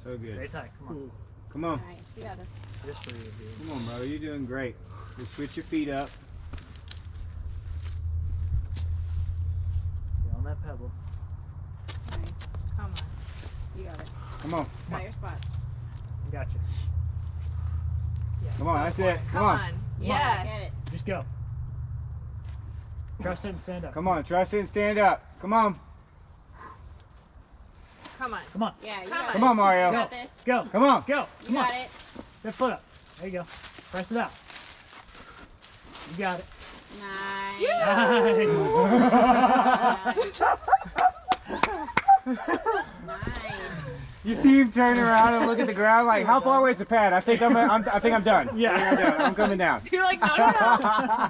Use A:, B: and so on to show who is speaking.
A: So good.
B: Stay tight. Come on.
A: Come on.
C: Nice. You got this.
B: Just for you, dude.
A: Come on, bro. You're doing great. Just switch your feet up.
B: Get on that pebble.
C: Nice. Come on. You got it.
A: Come on.
C: Got your spot.
B: Got you.
C: Yes.
A: Come on. That's it. Come on.
C: Yes.
B: Just go. Trust it and stand up.
A: Come on. Trust it and stand up. Come on.
D: Come on.
B: Come on.
C: Yeah, you
D: Come
C: got
D: on.
A: Come on, Mario.
C: You got this.
B: Go.
A: Come on.
B: Go.
C: You
B: Come on.
C: got it.
B: That foot up. There you go. Press it out. You got it.
C: Nice.
B: Nice.
C: Nice.
A: You see him turn around and look at the ground like, how far away is the pad? I think I'm done.
B: Yeah.
A: I think I'm done. I'm coming down.
D: You're like, no, no, no.